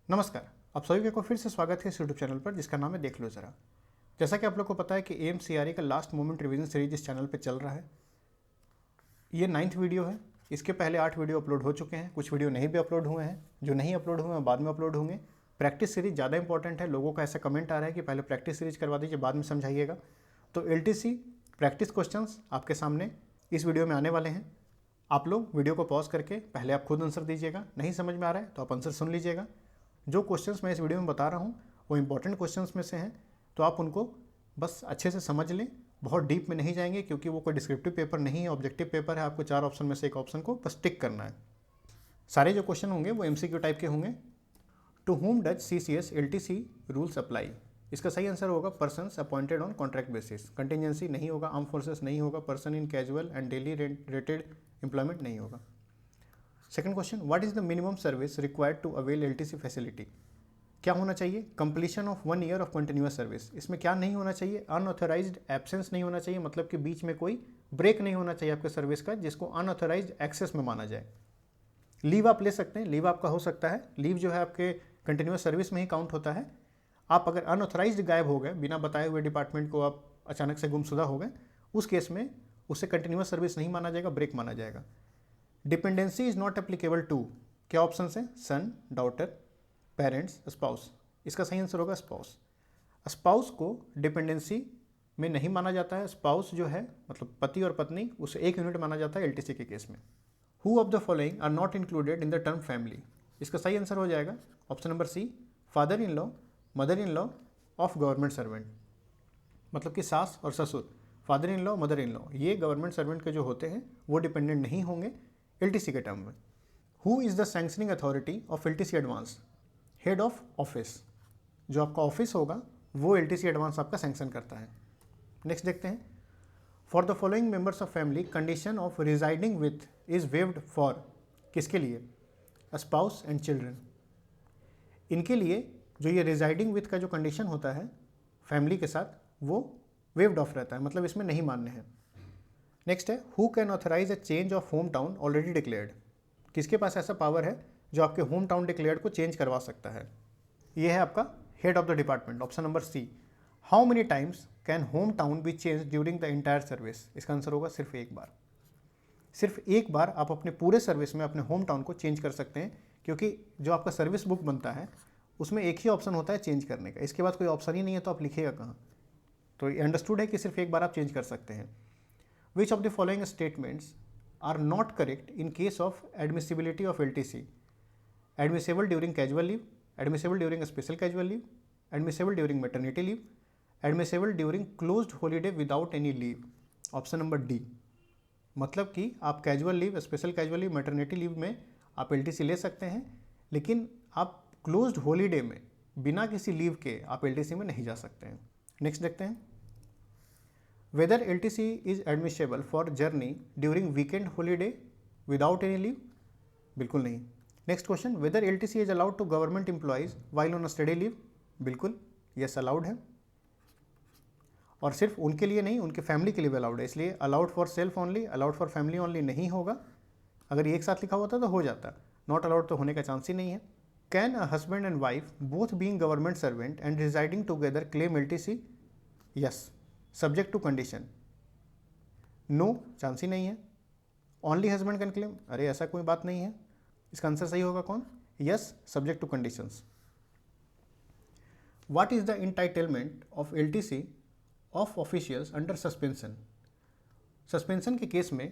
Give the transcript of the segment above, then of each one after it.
नमस्कार, आप सभी को फिर से स्वागत है इस यूट्यूब चैनल पर जिसका नाम है देख लो ज़रा। जैसा कि आप लोग को पता है कि एएमसीआरए का लास्ट मोमेंट रिवीजन सीरीज इस चैनल पर चल रहा है। ये 9th वीडियो है। इसके पहले 8 वीडियो अपलोड हो चुके हैं, कुछ वीडियो नहीं भी अपलोड हुए हैं। जो नहीं अपलोड हुए हैं बाद में अपलोड होंगे। प्रैक्टिस सीरीज ज़्यादा इंपॉर्टेंट है। लोगों का ऐसा कमेंट आ रहा है कि पहले प्रैक्टिस सीरीज करवा दीजिए, बाद में समझाइएगा। तो एलटीसी प्रैक्टिस क्वेश्चंस आपके सामने इस वीडियो में आने वाले हैं। आप लोग वीडियो को पॉज करके पहले आप खुद आंसर दीजिएगा। नहीं समझ में आ रहा है तो आप आंसर सुन लीजिएगा। जो क्वेश्चंस मैं इस वीडियो में बता रहा हूँ वो इंपॉर्टेंट क्वेश्चंस में से हैं, तो आप उनको बस अच्छे से समझ लें। बहुत डीप में नहीं जाएंगे क्योंकि वो कोई डिस्क्रिप्टिव पेपर नहीं है, ऑब्जेक्टिव पेपर है। आपको 4 ऑप्शन में से एक ऑप्शन को बस टिक करना है। सारे जो क्वेश्चन होंगे वो एमसीक्यू टाइप के होंगे। To whom does CCS LTC rules apply? इसका सही आंसर होगा persons appointed on contract basis. Contingency नहीं होगा, आर्म फोर्सेस नहीं होगा, person in casual and daily rated employment नहीं होगा। Second question, what is the minimum service required to avail LTC facility? क्या होना चाहिए? Completion of 1 year of continuous service. इसमें क्या नहीं होना चाहिए? अनऑथराइज्ड एब्सेंस नहीं होना चाहिए, मतलब कि बीच में कोई ब्रेक नहीं होना चाहिए आपके सर्विस का जिसको अनऑथराइज्ड एक्सेस में माना जाए। लीव आप ले सकते हैं, लीव आपका हो सकता है। लीव जो है आपके कंटिन्यूअस सर्विस में ही काउंट होता है। आप अगर अनऑथराइज्ड गायब हो गए, बिना बताए हुए डिपार्टमेंट को आप अचानक से गुमशुदा हो गए, उस केस में उसे कंटिन्यूअस सर्विस नहीं माना जाएगा, ब्रेक माना जाएगा। Dependency is not applicable to, क्या ऑप्शन है? Son, daughter, parents, spouse. इसका सही आंसर होगा स्पाउस। स्पाउस को डिपेंडेंसी में नहीं माना जाता है। स्पाउस जो है मतलब पति और पत्नी, उसे एक यूनिट माना जाता है एलटीसी के केस में। Who of the following are not included in the term family? इसका सही आंसर हो जाएगा option number C, father in law, mother in law of government servant. मतलब कि सास और ससुर, father in law, mother in law, ये गवर्नमेंट सर्वेंट के जो होते हैं वो डिपेंडेंट नहीं होंगे एलटीसी के टर्म में। Who is the sanctioning authority of LTC advance? Head of office. जो आपका ऑफिस होगा वो एलटीसी एडवांस आपका सैंक्शन करता है। नेक्स्ट देखते हैं, for the following members of family condition of residing with is waived for? किसके लिए? Spouse and children. इनके लिए जो ये रिजाइडिंग विथ का जो कंडीशन होता है फैमिली के साथ, वो वेव्ड ऑफ रहता है, मतलब इसमें नहीं मान्य है। नेक्स्ट है, who can authorise a change of home town already declared? किसके पास ऐसा पावर है जो आपके होम टाउन डिक्लेयर्ड को चेंज करवा सकता है? ये है आपका head of the department, option number C. How many times can home town be change during the entire service? इसका आंसर होगा सिर्फ एक बार। सिर्फ एक बार आप अपने पूरे सर्विस में अपने होम टाउन को चेंज कर सकते हैं, क्योंकि जो आपका सर्विस बुक बनता है उसमें एक ही ऑप्शन होता है चेंज करने का। इसके बाद कोई ऑप्शन ही नहीं है तो आप लिखिएगा कहाँ? तो ये अंडरस्टूड है कि सिर्फ एक बार आप चेंज कर सकते हैं। Which of the following statements are not correct in case of admissibility of LTC? Admissible during casual leave, admissible during special casual leave, admissible during maternity leave, admissible during closed holiday without any leave. Option number D. मतलब कि आप casual leave, special casual leave, maternity leave में आप LTC ले सकते हैं, लेकिन आप क्लोज्ड हॉलीडे में बिना किसी लीव के आप एलटीसी में नहीं जा सकते हैं। नेक्स्ट देखते हैं, whether LTC is admissible for journey during weekend holiday without any leave? बिल्कुल नहीं। Next question, whether LTC is allowed to government employees while on study leave? बिल्कुल, यस अलाउड है। और सिर्फ उनके लिए नहीं, उनके फैमिली के लिए भी अलाउड है, इसलिए allowed for self only, allowed for family only नहीं होगा। अगर ये एक साथ लिखा होता तो हो जाता, नॉट अलाउड तो होने का चांस ही नहीं है। Can a husband and wife both being government servant and residing together claim LTC? Yes, subject to condition. No, chance ही नहीं है। ओनली हस्बैंड कैन क्लेम, अरे ऐसा कोई बात नहीं है। इसका आंसर सही होगा कौन? Yes, subject to conditions. What is the entitlement of LTC of officials under suspension? Suspension के केस में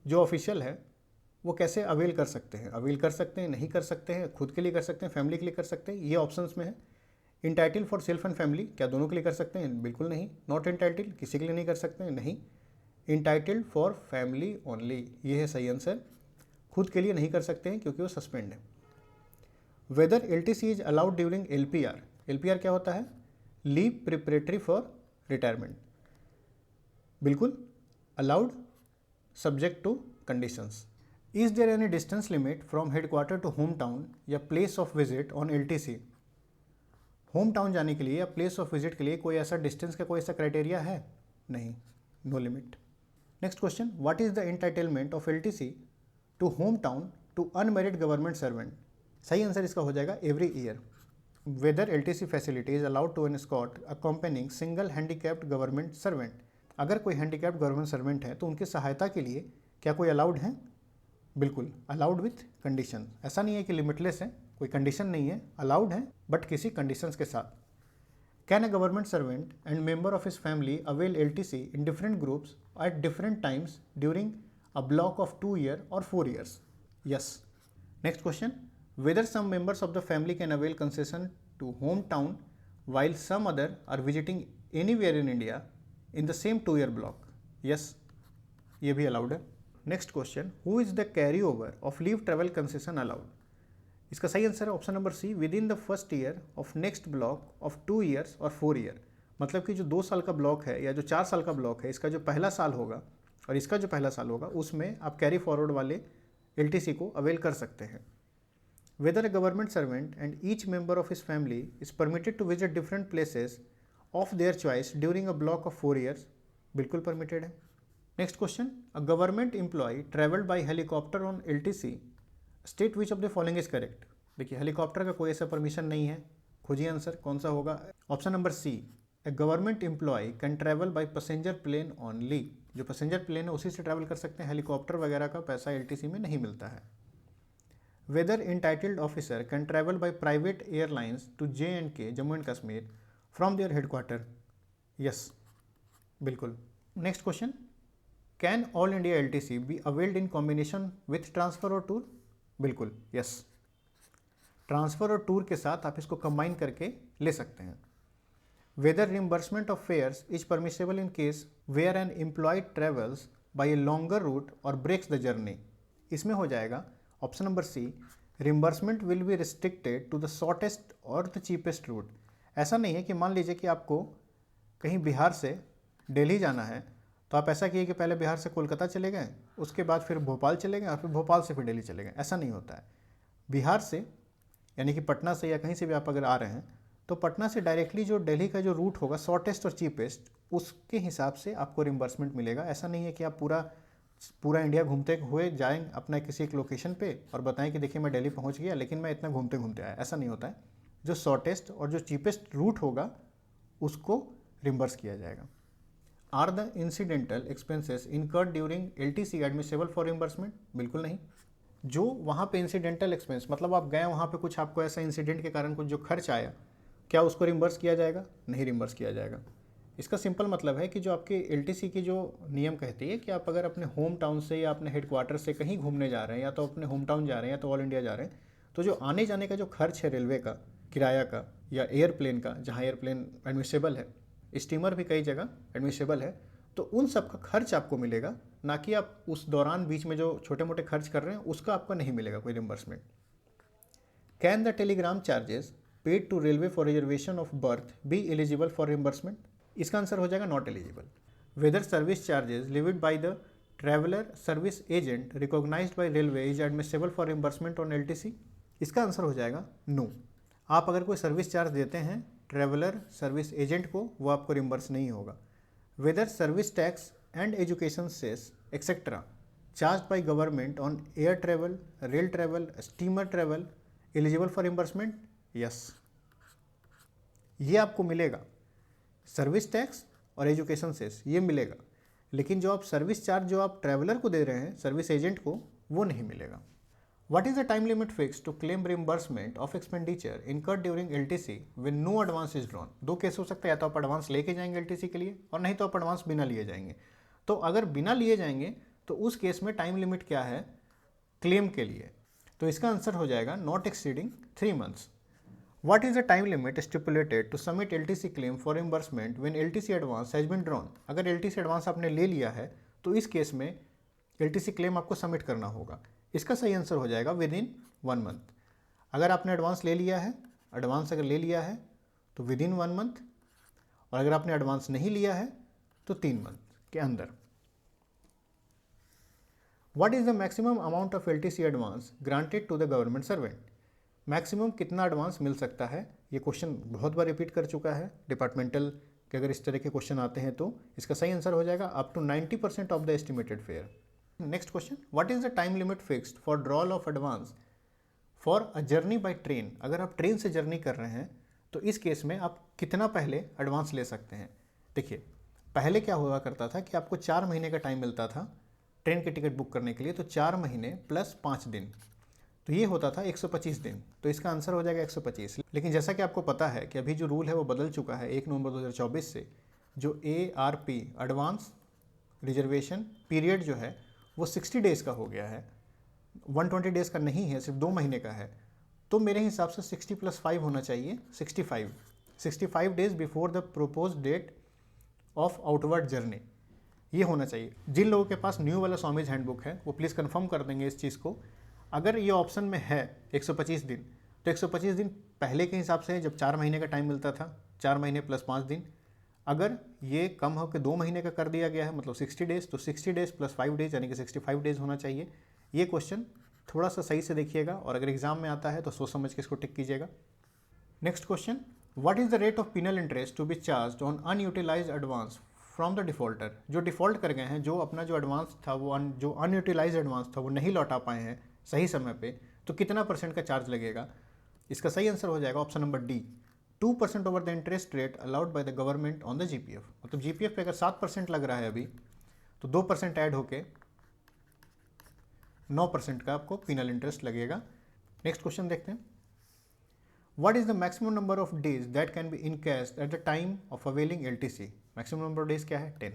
जो ऑफिशियल है वो कैसे अवेल कर सकते हैं? अवेल कर सकते हैं, नहीं कर सकते हैं, खुद के लिए कर सकते हैं, फैमिली के लिए कर सकते हैं, ये ऑप्शंस में है। Entitle for self and family, क्या दोनों के लिए कर सकते हैं? बिल्कुल नहीं। नॉट इंटाइटल, किसी के लिए नहीं कर सकते हैं? नहीं। इंटाइटल्ड फॉर फैमिली ओनली, ये है सही आंसर। खुद के लिए नहीं कर सकते हैं क्योंकि वो सस्पेंड है। Whether LTC is allowed during LPR? LPR क्या होता है? Leave preparatory for retirement. बिल्कुल allowed, subject to conditions. Is there any distance limit from headquarter to home town या place of visit on LTC? Home town जाने के लिए या place of visit के लिए कोई ऐसा डिस्टेंस का कोई ऐसा क्राइटेरिया है? नहीं, no limit. Next question, what is the entitlement of LTC to home town to unmarried government servant? सही आंसर इसका हो जाएगा every year. Whether LTC facility is allowed to escort accompanying single handicapped government servant. अगर कोई handicapped government servant है तो उनकी सहायता के लिए क्या कोई अलाउड है? बिल्कुल अलाउड विथ कंडीशन। ऐसा नहीं है कि लिमिटलेस है, कोई कंडीशन नहीं है, अलाउड है बट किसी कंडीशंस के साथ। Can a government servant and member of his family avail LTC in different groups at different times during a block of 2 years or 4 years? Yes. Next question, whether some members of the family can avail concession to hometown while some other are visiting anywhere in India in the same 2-year block? Yes, ये भी allowed है। Next question, who is the carry over of leave travel concession allowed? इसका सही answer है option number C, within the first year of next block of 2 years और 4 year। मतलब कि जो 2 साल का ब्लॉक है या जो 4 साल का ब्लॉक है, इसका जो पहला साल होगा और इसका जो पहला साल होगा उसमें आप कैरी फॉरवर्ड वाले LTC को अवेल कर सकते हैं। Whether a government servant and each member of his family is permitted to visit different places of their choice during a block of 4 years? बिल्कुल permitted है। Next question, a government employee traveled by helicopter on LTC, state which of the following is correct? देखिए helicopter का कोई ऐसा permission नहीं है, खोजिए answer कौन सा होगा। Option number C, a government employee can travel by passenger plane only. जो पैसेंजर प्लेन है उसी से ट्रैवल कर सकते हैं, हेलीकॉप्टर वगैरह का पैसा LTC में नहीं मिलता है। Whether entitled officer can travel by private airlines to J&K, Jammu and Kashmir from their headquarter? Yes, बिल्कुल। Next question, can all India LTC be availed in combination with transfer or tour? बिल्कुल yes, transfer और tour के साथ आप इसको combine करके ले सकते हैं। Whether reimbursement of fares is permissible in case where an employee travels by a longer route or breaks the journey? इसमें हो जाएगा option number C, reimbursement will be restricted to the shortest और the cheapest route. ऐसा नहीं है कि मान लीजिए कि आपको कहीं बिहार से दिल्ली जाना है तो आप ऐसा किए कि पहले बिहार से कोलकाता चले गए, उसके बाद फिर भोपाल चले गए और फिर भोपाल से फिर दिल्ली चले गए। ऐसा नहीं होता है। बिहार से यानी कि पटना से या कहीं से भी आप अगर आ रहे हैं तो पटना से डायरेक्टली जो दिल्ली का जो रूट होगा शॉर्टेस्ट और चीपेस्ट, उसके हिसाब से आपको रिम्बर्समेंट मिलेगा। ऐसा नहीं है कि आप पूरा इंडिया घूमते हुए जाएं अपना किसी एक लोकेशन पे और बताएं कि देखिए मैं दिल्ली पहुंच गया लेकिन मैं इतना घूमते घूमते आया। ऐसा नहीं होता है। जो शॉर्टेस्ट और जो चीपेस्ट रूट होगा उसको रिम्बर्स किया जाएगा। Are the incidental expenses incurred during LTC admissible for reimbursement? बिल्कुल नहीं। जो वहाँ पे इंसिडेंटल एक्सपेंस मतलब आप गए वहाँ पे कुछ आपको ऐसा इंसिडेंट के कारण कुछ जो खर्च आया, क्या उसको रिम्बर्स किया जाएगा? नहीं रिम्बर्स किया जाएगा। इसका सिंपल मतलब है कि जो आपके LTC की जो नियम कहती है कि आप अगर अपने होम टाउन से या अपने हेडक्वार्टर से कहीं घूमने जा रहे हैं या तो अपने होम टाउन जा रहे हैं या तो ऑल इंडिया जा रहे हैं, तो जो आने जाने का जो खर्च है रेलवे का, किराया का या एयरप्लेन का, जहाँ एयरप्लेन एडमिसेबल है, स्टीमर भी कई जगह एडमिसेबल है, तो उन सब का खर्च आपको मिलेगा, ना कि आप उस दौरान बीच में जो छोटे मोटे खर्च कर रहे हैं उसका आपको नहीं मिलेगा कोई reimbursement. Can the telegram charges paid to railway for reservation of berth be eligible for reimbursement? इसका आंसर हो जाएगा not eligible. Whether service charges levied by the traveller service agent recognised by railway is admissible for reimbursement on LTC? इसका answer हो जाएगा no. आप अगर कोई service charge देते हैं ट्रैवलर सर्विस एजेंट को, वो आपको रिम्बर्स नहीं होगा। Whether service tax and education cess etcetera charge by government on air travel, rail travel, steamer travel eligible for reimbursement? Yes, ये आपको मिलेगा। सर्विस टैक्स और एजुकेशन सेस ये मिलेगा, लेकिन जो आप सर्विस चार्ज जो आप ट्रैवलर को दे रहे हैं सर्विस एजेंट को, वो नहीं मिलेगा। What is the time limit fix to claim reimbursement of expenditure incurred during LTC when no advance is drawn? दो केस हो सकता है, या तो आप एडवांस लेके जाएंगे LTC के लिए और नहीं तो आप एडवांस बिना लिए जाएंगे। तो अगर बिना लिए जाएंगे तो उस केस में टाइम लिमिट क्या है क्लेम के लिए? तो इसका आंसर हो जाएगा not exceeding 3 months। What is the time limit stipulated to submit LTC claim for reimbursement when LTC advance has been drawn? अगर LTC advance आपने ले लिया है तो इस केस में LTC claim आपको सबमिट करना होगा। इसका सही आंसर हो जाएगा विद इन 1 month। अगर आपने एडवांस ले लिया है, एडवांस अगर ले लिया है तो विद इन 1 month, और अगर आपने एडवांस नहीं लिया है तो 3 month के अंदर। What is the maximum amount of LTC advance granted to the government servant? Maximum कितना एडवांस मिल सकता है? ये क्वेश्चन बहुत बार रिपीट कर चुका है डिपार्टमेंटल के, अगर इस तरह के क्वेश्चन आते हैं तो इसका सही आंसर हो जाएगा up to 90% of the estimated fare. Next question, what is the time limit fixed for drawal of advance for a journey by train, अगर आप ट्रेन से जर्नी कर रहे हैं तो इस केस में आप कितना पहले एडवांस ले सकते हैं। देखिए, पहले क्या हुआ करता था कि आपको 4 महीने का टाइम मिलता था ट्रेन की टिकट बुक करने के लिए, तो 4 महीने प्लस 5 दिन, तो ये होता था 125 दिन। तो इसका आंसर हो जाएगा 125। लेकिन जैसा कि आपको पता है कि अभी जो रूल है वो बदल चुका है 1 नवंबर 2024 से, जो ARP एडवांस रिजर्वेशन पीरियड जो है वो 60 डेज़ का हो गया है, 120 डेज़ का नहीं है, सिर्फ 2 महीने का है। तो मेरे हिसाब से 60 + 5 होना चाहिए, 65 days before the propose date of outward journey, ये होना चाहिए। जिन लोगों के पास न्यू वाला स्वामीज हैंडबुक है वो प्लीज़ कंफर्म कर देंगे इस चीज़ को। अगर ये ऑप्शन में है 125 दिन, तो 125 दिन पहले के हिसाब से है जब 4 महीने का टाइम मिलता था, 4 महीने प्लस 5 दिन। अगर ये कम होकर 2 महीने का कर दिया गया है, मतलब 60 डेज़, तो 60 डेज़ प्लस 5 डेज़ यानी कि 65 डेज़ होना चाहिए। ये क्वेश्चन थोड़ा सा सही से देखिएगा और अगर एग्जाम में आता है तो सोच समझ के इसको टिक कीजिएगा। Next question, what is the rate of penal interest to be charge on unutilised advance from the defaulter. जो डिफॉल्ट कर गए हैं, जो अपना जो एडवांस था वो जो अनयूटिलाइज एडवांस था वो नहीं लौटा पाए हैं सही समय पे, तो कितना % का चार्ज लगेगा। इसका सही आंसर हो जाएगा option number D, 2% over the interest rate allowed by the government on the GPF। मतलब GPF पे अगर 7% लग रहा है अभी, तो 2% ऐड होके 9% का आपको पिनल इंटरेस्ट लगेगा। नेक्स्ट क्वेश्चन देखते हैं, what is the maximum number of days that can be encashed at the time of availing LTC। Maximum number of days क्या है, 10।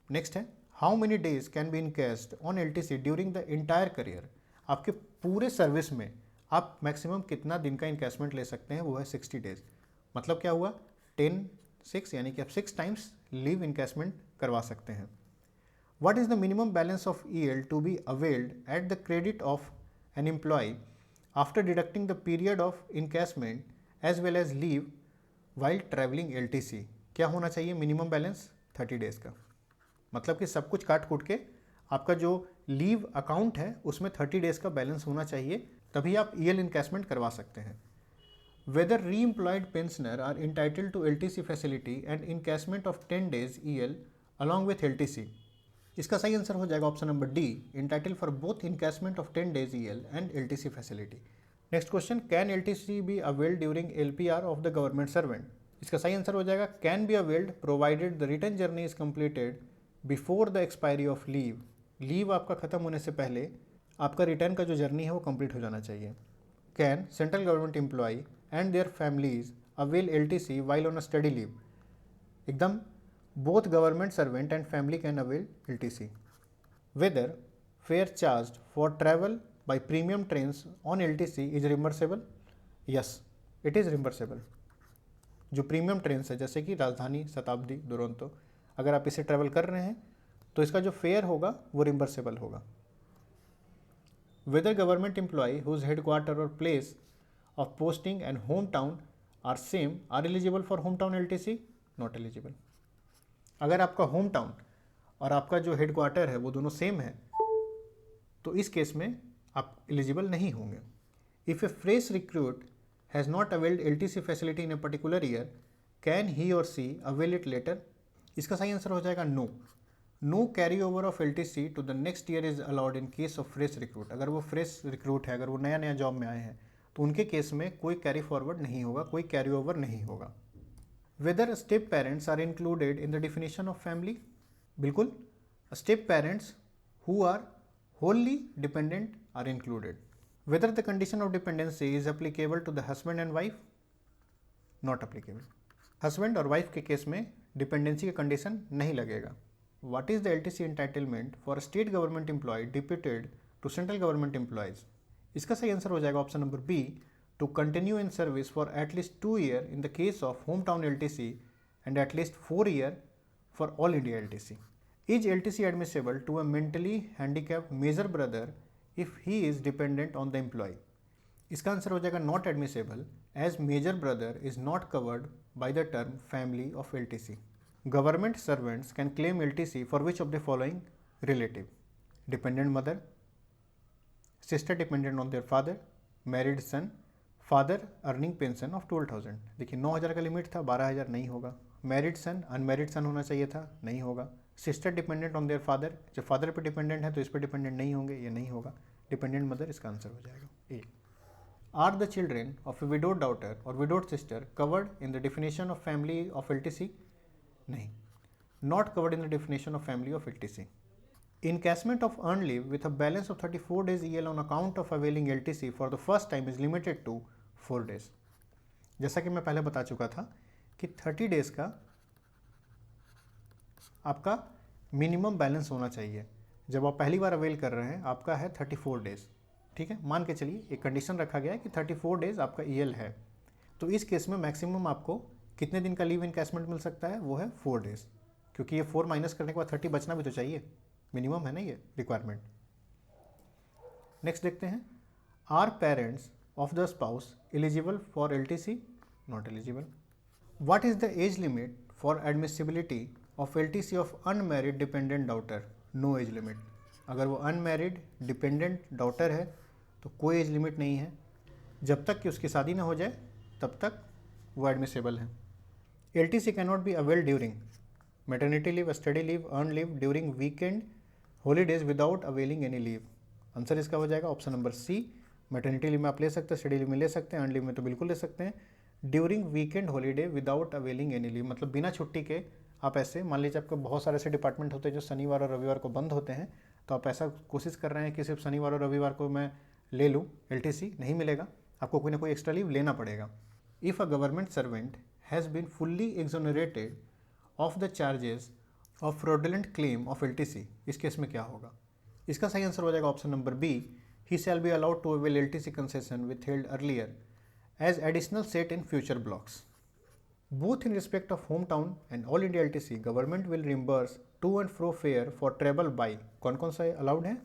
नेक्स्ट है, how many days can be encashed on LTC during the entire career. आपके पूरे service में आप maximum कितना दिन का इनकैशमेंट ले सकते हैं, वो है 60 डेज। मतलब क्या हुआ, 10 6 यानी कि आप 6 टाइम्स लीव इनकैशमेंट करवा सकते हैं। What is the minimum balance of EL to be availed at the credit of an employee after deducting the period of encashment as well as leave while traveling LTC? क्या होना चाहिए minimum balance, 30 days का। मतलब कि सब कुछ काट कूट के आपका जो लीव अकाउंट है उसमें 30 डेज का बैलेंस होना चाहिए, तभी आप EL इनकैशमेंट करवा सकते हैं। Whether re-employed pensioner are entitled to LTC facility and encashment of 10 days EL along with LTC। इसका सही आंसर हो जाएगा option number D, entitle for both encashment of 10 days EL and LTC facility. Next question, can LTC be availed during LPR of the government servant. इसका सही answer हो जाएगा can be availed provided the return journey is completed before the expiry of leave. Leave आपका खत्म होने से पहले आपका रिटर्न का जो जर्नी है वो कंप्लीट हो जाना चाहिए। Can central government employ and their families avail LTC while on a study leave. एकदम both government servant and family can avail LTC. Whether fare charged for travel by premium trains on LTC is reimbursable? Yes, it is reimbursable. जो premium train है जैसे कि राजधानी, शताब्दी, दुरंतो, अगर आप इसे ट्रैवल कर रहे हैं तो इसका जो फेयर होगा वो रिम्बर्सेबल होगा। Whether government employee whose headquarter or place of posting and hometown are same are eligible for hometown LTC? Not eligible. अगर आपका होम टाउन और आपका जो हेडक्वार्टर है वो दोनों सेम है तो इस केस में आप एलिजिबल नहीं होंगे। If A fresh recruit has not availed LTC facility in a particular year, can he और सी अवेल इट लेटर। इसका सही आंसर हो जाएगा no. No carry over of LTC to the next year is allowed in case of fresh recruit. अगर वो fresh recruit है, अगर वो नया नया जॉब में आए हैं तो उनके केस में कोई कैरी फॉरवर्ड नहीं होगा, कोई कैरी ओवर नहीं होगा। Whether step parents are included in the definition of family? बिल्कुल, step parents who are wholly dependent are included. Whether the condition of dependency is applicable to the husband and wife? Not applicable. Husband और wife के case में dependency का condition नहीं लगेगा। What is the LTC entitlement for a state government employee deputed to central government employees? इसका सही answer हो जाएगा option number B, to continue in service for at least 2 years in the case of hometown LTC and at least 4 years for all India LTC. Is LTC admissible to a mentally handicapped major brother if he is dependent on the employee? इसका answer हो जाएगा not admissible as major brother is not covered by the term family of LTC. Government servants can claim LTC for which of the following relative? Dependent mother, sister dependent on their father, married son, father earning pension of 12,000। देखिए 9,000 का limit था, 12,000 नहीं होगा। Married सन, unmarried सन होना चाहिए था, नहीं होगा। Sister dependent on their father, जब फादर पे डिपेंडेंट है तो इस पर डिपेंडेंट नहीं होंगे, ये नहीं होगा। डिपेंडेंट मदर, इसका आंसर हो जाएगा A. Are the children of a widowed daughter और widowed sister covered in the definition of family of LTC? नहीं, not covered in the definition of family of LTC. Encashment of earned leave with a balance of 34 days EL on account of availing LTC for the first time is limited to 4 days. जैसा कि मैं पहले बता चुका था कि 30 days का आपका मिनिमम बैलेंस होना चाहिए. जब आप पहली बार अवेल कर रहे हैं आपका है 34 डेज. ठीक है, मान के चलिए एक कंडीशन रखा गया है कि 34 डेज आपका EL है. तो इस केस में मैक्सिमम आपको कितने दिन का लीव इनकैशमेंट मिल सकता है? वो है 4 डेज, क्योंकि ये 4 माइनस करने के बाद 30 बचना भी तो चाहिए, मिनिमम है ना ये रिक्वायरमेंट. नेक्स्ट देखते हैं, are parents of the spouse eligible for LTC? Not eligible. What is the age limit for admissibility of LTC of unmarried dependent daughter? No age limit. अगर वो अनमैरिड डिपेंडेंट डॉटर है तो कोई age limit नहीं है. जब तक कि उसकी शादी ना हो जाए तब तक वो एडमिसेबल है. LTC can not be avail during maternity leave, study leave, earn leave, during weekend holidays without availing any leave. Answer इसका हो जाएगा option number C. Maternity leave में आप ले सकते हैं, स्टडी लीव में ले सकते हैं, अर्न लीव में तो बिल्कुल ले सकते हैं. During weekend holiday without availing any leave मतलब बिना छुट्टी के आप ऐसे, मान लीजिए आपके बहुत सारे ऐसे डिपार्टमेंट होते हैं जो शनिवार और रविवार को बंद होते हैं, तो आप ऐसा कोशिश कर रहे हैं कि सिर्फ शनिवार और रविवार को मैं ले लूँ LTC, नहीं मिलेगा, आपको कोई ना कोई एक्स्ट्रा लीव लेना पड़ेगा. If a government servant has been fully exonerated of the charges of fraudulent claim of LTC, इस केस में क्या होगा? इसका सही आंसर हो जाएगा option number B. He shall be allowed to avail LTC concession withheld earlier as additional set in future blocks. Both in respect of hometown and all India LTC, government will reimburse to and fro fare for travel by. कौन कौन सा allowed है?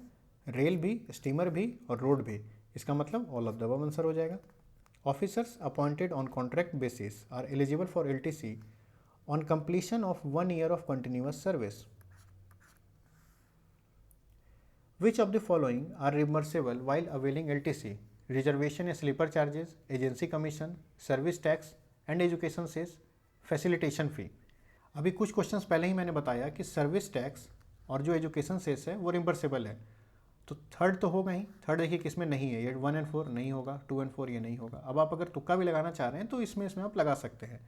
Rail भी, steamer भी और road भी. इसका मतलब all of the above answer हो जाएगा. Officers appointed on contract basis are eligible for LTC on completion of 1 year of continuous service. Which of the following are reimbursable while availing LTC? Reservation या sleeper charges, agency commission, service tax and education cess, facilitation fee. अभी कुछ questions पहले ही मैंने बताया कि service tax और जो education cess है वो रिम्बर्सेबल है. तो थर्ड तो होगा ही. थर्ड देखिए किसमें नहीं है, ये 1 and 4 नहीं होगा, 2 and 4 ये नहीं होगा. अब आप अगर तुक्का भी लगाना चाह रहे हैं तो इसमें आप लगा सकते हैं.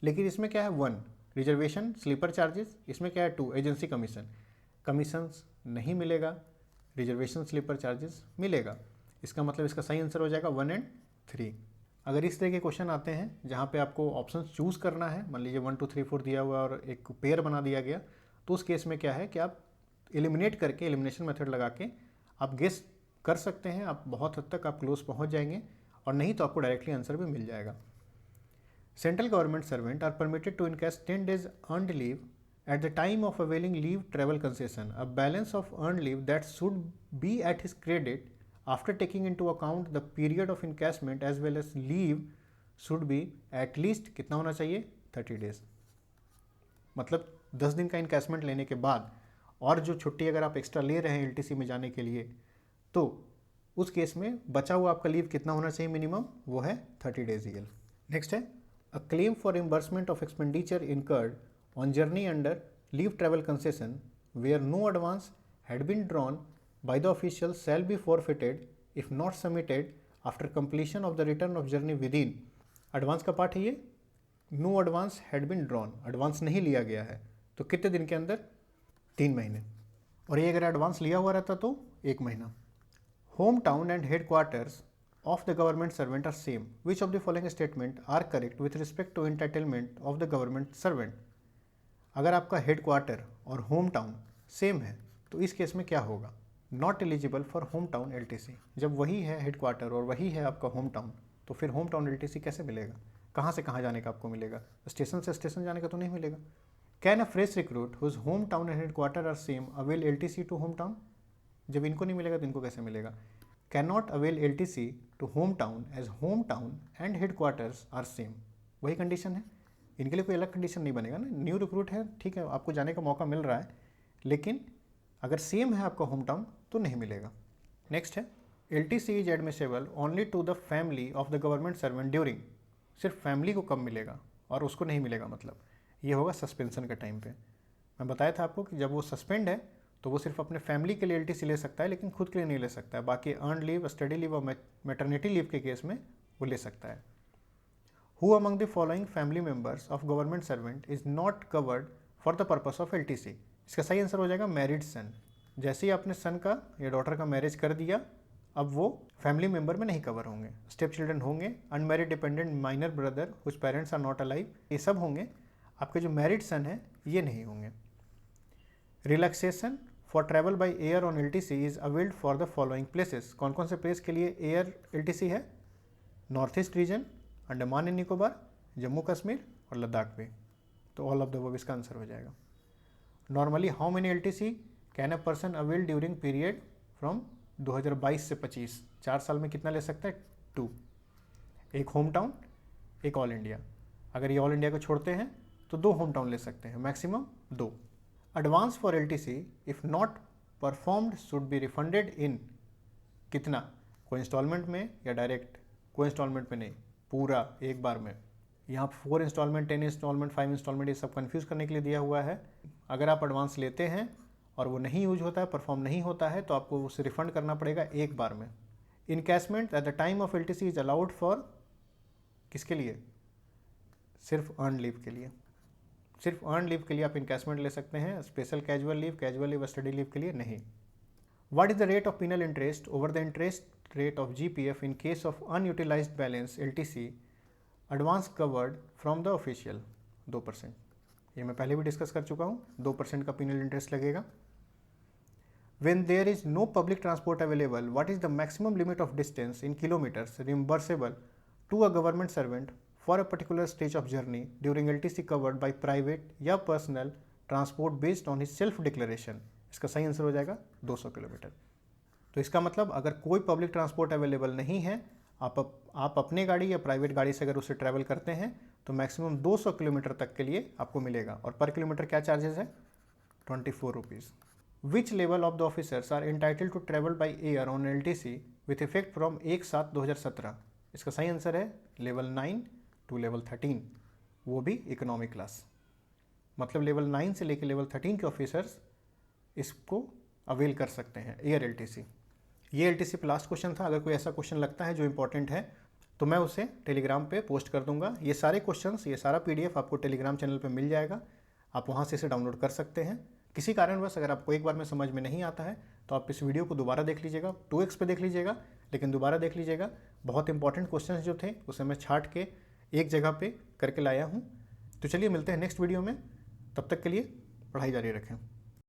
लेकिन इसमें क्या है? 1 रिजर्वेशन स्लीपर चार्जेस, इसमें क्या है? 2 एजेंसी कमीशन. कमीशंस नहीं मिलेगा, रिजर्वेशन स्लीपर चार्जेस मिलेगा. इसका मतलब इसका सही आंसर हो जाएगा 1 and 3. अगर इस तरह के क्वेश्चन आते हैं जहाँ पे आपको ऑप्शन चूज़ करना है, मान लीजिए 1 2 3 4 दिया हुआ और एक पेयर बना दिया गया, तो उस केस में क्या है कि आप एलिमिनेट करके, एलिमिनेशन मेथड लगा के आप गेस कर सकते हैं. आप बहुत हद तक आप क्लोज पहुँच जाएंगे, और नहीं तो आपको डायरेक्टली आंसर भी मिल जाएगा. Central government servant are permitted to encash 10 days earned leave at the time of availing leave travel concession. A balance of earned leave that should be at his credit after taking into account the period of encashment as well as leave should be at least कितना होना चाहिए? 30 days. मतलब 10 दिन का encashment लेने के बाद और जो छुट्टी अगर आप एक्स्ट्रा ले रहे हैं LTC में जाने के लिए, तो उस केस में बचा हुआ आपका लीव कितना होना चाहिए मिनिमम? वो है 30 days EL. नेक्स्ट है, a claim for reimbursement of expenditure incurred on journey under leave travel concession where no advance had been drawn by the official shall be forfeited if not submitted after completion of the return of journey within. Advance का part है ये. No advance had been drawn, advance नहीं लिया गया है, तो कितने दिन के अंदर? 3 महीने. और ये अगर एडवांस लिया हुआ रहता तो 1 महीना. Home town and head quarters of the government servant are same. Which of the following statement are correct with respect to entitlement of the government servant? अगर आपका हेड क्वार्टर और होम टाउन सेम है तो इस case में क्या होगा? Not eligible for home town LTC. जब वही है हेड क्वार्टर और वही है आपका होम टाउन, तो फिर होम टाउन LTC कैसे मिलेगा? कहाँ से कहाँ जाने का आपको मिलेगा? स्टेशन से स्टेशन जाने का तो नहीं मिलेगा. Can a fresh recruit whose home town and headquarter are same avail LTC to home town? जब इनको नहीं मिलेगा तो इनको कैसे मिलेगा? cannot avail LTC to hometown as hometown and headquarters are same. वही कंडीशन है, इनके लिए कोई अलग कंडीशन नहीं बनेगा ना. न्यू रिक्रूट है, ठीक है, आपको जाने का मौका मिल रहा है, लेकिन अगर सेम है आपका होम टाउन तो नहीं मिलेगा. नेक्स्ट है, LTC is admissible only to the family of the government servant during. सिर्फ फैमिली को कब मिलेगा और उसको नहीं मिलेगा, मतलब ये होगा सस्पेंशन के टाइम पे. मैं बताया था आपको कि जब वो सस्पेंड है तो वो सिर्फ अपने फैमिली के लिए LTC ले सकता है, लेकिन खुद के लिए नहीं ले सकता है। बाकी अर्न लीव, स्टडी लीव और मैटरनिटी लीव के केस में वो ले सकता है। Who among the following family members of government servant is not covered for the purpose of LTC? इसका सही आंसर हो जाएगा मैरिड सन। जैसे ही आपने सन का या डॉटर का मैरिज कर दिया, अब वो फैमिली मेंबर में नहीं कवर होंगे। स्टेप चिल्ड्रन होंगे, unmarried dependent minor brother whose parents are not alive, ये सब होंगे। आपके जो मैरिड सन है ये नहीं होंगे। Relaxation for travel by air on LTC is availed for the following places. कौन कौन से प्लेस के लिए एयर LTC है? North east region, Andaman and Nicobar, Jammu Kashmir और लद्दाख भी। तो ऑल ऑफ द अबव इसका आंसर हो जाएगा। Normally how many LTC can a person avail during period from 2022 से 25? 4 साल में कितना ले सकता है? 2। एक होम टाउन, एक ऑल इंडिया। अगर ये ऑल इंडिया को छोड़ते हैं तो 2 होम टाउन ले सकते हैं, maximum 2। Advance for LTC if not performed should be refunded in कितना? कोई इंस्टॉलमेंट में या डायरेक्ट? कोई इंस्टॉलमेंट में नहीं, पूरा एक बार में। यहाँ 4 इंस्टॉलमेंट, 10 इंस्टॉलमेंट, 5 इंस्टॉलमेंट, ये सब कन्फ्यूज़ करने के लिए दिया हुआ है। अगर आप एडवांस लेते हैं और वो नहीं यूज होता है, परफॉर्म नहीं होता है, तो आपको उसे रिफंड करना पड़ेगा एक बार में। Encashment eight the time of LTC is allowed for किसके लिए? सिर्फ अर्न लीव के लिए। सिर्फ अर्न लीव के लिए आप इनकैशमेंट ले सकते हैं, special casual leave, study leave के लिए नहीं। What is the rate of penal interest over the interest rate of GPF in case of unutilised balance LTC advance covered from the official? 2%। ये मैं पहले भी डिस्कस कर चुका हूँ, 2% का पिनल इंटरेस्ट लगेगा। When there is no public transport available, what is the maximum limit of distance in kilometers reimbursable to a government servant for a particular stage of journey during LTC covered by private या personal transport based on his self declaration? इसका सही answer हो जाएगा 200 kilometre. तो इसका मतलब अगर कोई पब्लिक ट्रांसपोर्ट अवेलेबल नहीं है, आप अपने गाड़ी या प्राइवेट गाड़ी से अगर उससे ट्रैवल करते हैं तो मैक्सिमम 200 किलोमीटर तक के लिए आपको मिलेगा। और पर किलोमीटर क्या चार्जेस है? 24 rupees. Which level of the officers are entitled to travel by air on LTC with effect from 1/7/2017? इसका सही आंसर है लेवल 9 टू लेवल 13, वो भी इकोनॉमी क्लास। मतलब लेवल 9 से लेकर लेवल 13 के ऑफिसर्स इसको अवेल कर सकते हैं, एयर LTC। ये LTC पे लास्ट क्वेश्चन था। अगर कोई ऐसा क्वेश्चन लगता है जो इंपॉर्टेंट है तो मैं उसे टेलीग्राम पे पोस्ट कर दूंगा। ये सारे क्वेश्चंस, ये सारा PDF आपको टेलीग्राम चैनल पे मिल जाएगा, आप वहाँ से इसे डाउनलोड कर सकते हैं। किसी कारणवश अगर आपको एक बार में समझ में नहीं आता है तो आप इस वीडियो को दोबारा देख लीजिएगा, 2x पे देख लीजिएगा, लेकिन दोबारा देख लीजिएगा। बहुत इंपॉर्टेंट क्वेश्चंस जो थे उसे मैं छाट के एक जगह पे करके लाया हूँ। तो चलिए मिलते हैं नेक्स्ट वीडियो में, तब तक के लिए पढ़ाई जारी रखें।